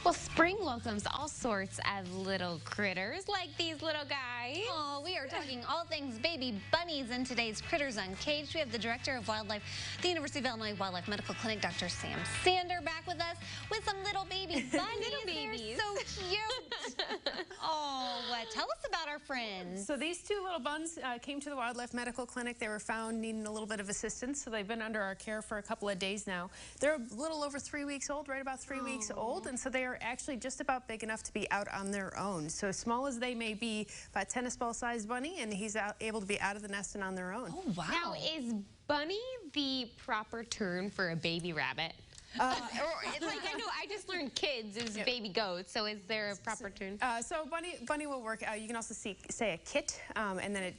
Well, spring welcomes all sorts of little critters like these little guys. Oh, we are talking all things baby bunnies in today's Critters Uncaged. We have the Director of Wildlife, the University of Illinois Wildlife Medical Clinic, Dr. Sam Sander, back with us with some little baby bunnies. Little babies. They're so cute. Oh, tell us about our friends. So these two little buns came to the Wildlife Medical Clinic. They were found needing a little bit of assistance, so they've been under our care for a couple of days now. They're a little over 3 weeks old, right about 3 weeks old, and so they are actually just about big enough to be out on their own. So as small as they may be, about tennis ball sized bunny, and he's able to be out of the nest and on their own. Oh, wow. Now, is bunny the proper term for a baby rabbit? Or it's like, I know, I just learned kids is baby goats, so is there a proper term? So bunny will work. You can also say a kit, and then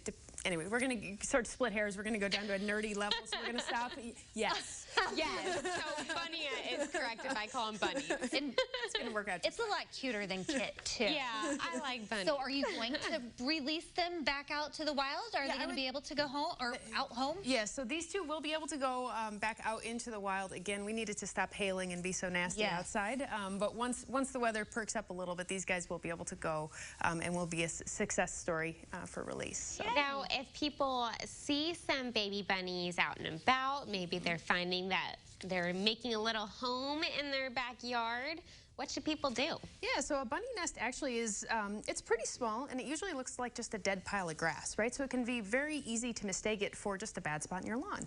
anyway, we're going to sort of split hairs. We're going to go down to a nerdy level, so we're going to stop. Yes. Yes. So bunny is correct if I call him bunny. And it's going to work out. it's a lot cuter than Kit, too. Yeah, I like bunny. So are you going to release them back out to the wild? Are they going to be able to go home or out home? Yeah, so these two will be able to go back out into the wild. Again, we needed to stop hailing and be so nasty outside. But once the weather perks up a little bit, these guys will be able to go and will be a success story for release. So. Now, if people see some baby bunnies out and about, maybe they're finding that they're making a little home in their backyard, what should people do? Yeah, so a bunny nest actually is, it's pretty small, and it usually looks like just a dead pile of grass, right? So it can be very easy to mistake it for just a bad spot in your lawn.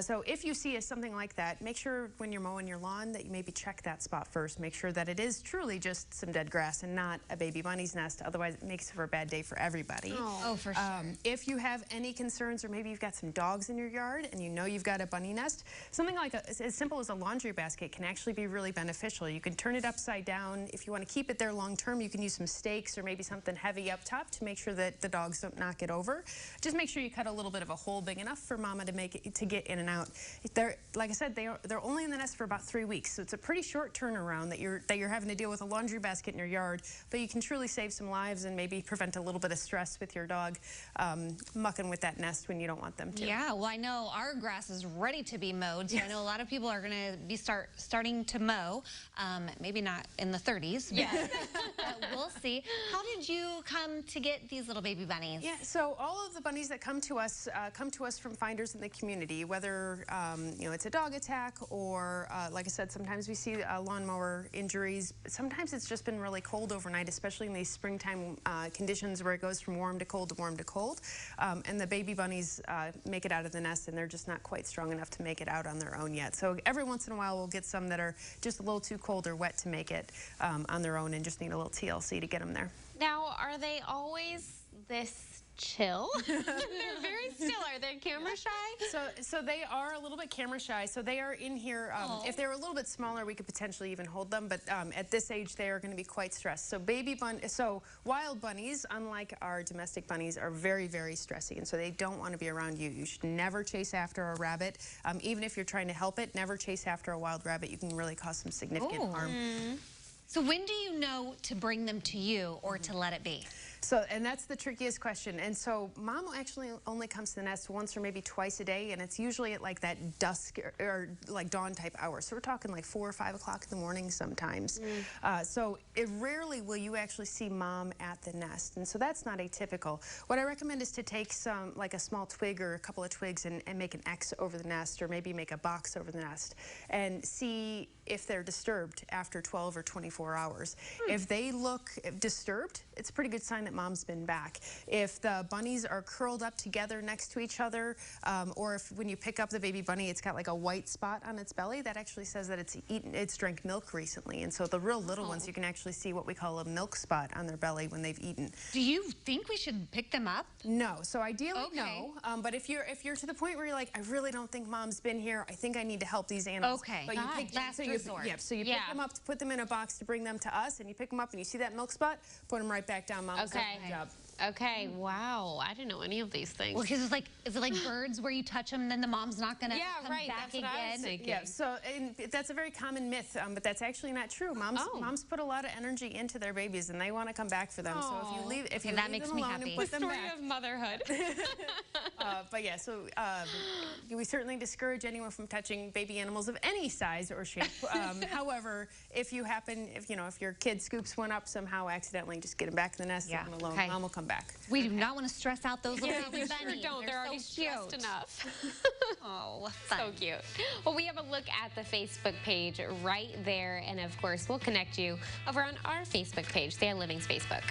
So if you see something like that, make sure when you're mowing your lawn that you maybe check that spot first. Make sure that it is truly just some dead grass and not a baby bunny's nest. Otherwise, it makes for a bad day for everybody. Oh, for sure. If you have any concerns, or maybe you've got some dogs in your yard and you know you've got a bunny nest, something like as simple as a laundry basket can actually be really beneficial. You can turn it upside down. If you want to keep it there long term, you can use some stakes or maybe something heavy up top to make sure that the dogs don't knock it over. Just make sure you cut a little bit of a hole big enough for mama to get in and out. Like I said, they're only in the nest for about 3 weeks, so it's a pretty short turnaround that you're having to deal with a laundry basket in your yard. But you can truly save some lives and maybe prevent a little bit of stress with your dog mucking with that nest when you don't want them to. Yeah, well, I know our grass is ready to be mowed, so I know a lot of people are going to be starting to mow. Maybe not in the 30s, but we'll see. How did you come to get these little baby bunnies? Yeah, so all of the bunnies that come to us from finders in the community, whether you know, it's a dog attack or like I said, sometimes we see lawnmower injuries. Sometimes it's just been really cold overnight, especially in these springtime conditions where it goes from warm to cold to warm to cold. And the baby bunnies make it out of the nest and they're just not quite strong enough to make it out on their own yet. So every once in a while we'll get some that are just a little too cold or wet to make it on their own and just need a little TLC to get them there. Now, are they always this chill? They're very still. Are they camera shy? So they are a little bit camera shy. So they are in here. If they were a little bit smaller, we could potentially even hold them. But at this age, they are going to be quite stressed. So wild bunnies, unlike our domestic bunnies, are very, very stressy, and so they don't want to be around you. You should never chase after a rabbit, even if you're trying to help it. Never chase after a wild rabbit. You can really cause some significant harm. So when do you know to bring them to you or to let it be? So, and that's the trickiest question. And so mom actually only comes to the nest once or maybe twice a day, and it's usually at like that dusk or like dawn type hour. So we're talking like 4 or 5 o'clock in the morning sometimes. So rarely will you actually see mom at the nest, and so that's not atypical. What I recommend is to take like a small twig or a couple of twigs and make an X over the nest, or maybe make a box over the nest, and see if they're disturbed after 12 or 24 hours. If they look disturbed, it's a pretty good sign that mom's been back. If the bunnies are curled up together next to each other, or if when you pick up the baby bunny, it's got like a white spot on its belly, that actually says that it's drank milk recently. And so the real little ones, you can actually see what we call a milk spot on their belly when they've eaten. Do you think we should pick them up? No. So ideally, no. But if you're to the point where you're like, I really don't think mom's been here, I think I need to help these animals. Okay. But you pick last resort. So you pick them up to put them in a box to bring them to us, and you pick them up and you see that milk spot, put them right back down. Mom's done her job. Okay, wow. I didn't know any of these things. Well, because it's like, is it like birds where you touch them, then the mom's not gonna come right, back that's what I was again? thinking. Yeah, so and that's a very common myth, but that's actually not true. Moms put a lot of energy into their babies, and they want to come back for them. So if you leave, that leave makes them me alone happy. and put them Story back. of motherhood. But yeah, so we certainly discourage anyone from touching baby animals of any size or shape. However, if you if your kid scoops one up somehow accidentally, just get him back in the nest, leave him alone. Okay. Mom will come back. We do not want to stress out those little baby Sure bunnies. don't. They're already so stressed cute. enough. Oh, fun. So cute. Well, we have a look at the Facebook page right there. And of course, we'll connect you over on our Facebook page, Stay on Living's Facebook.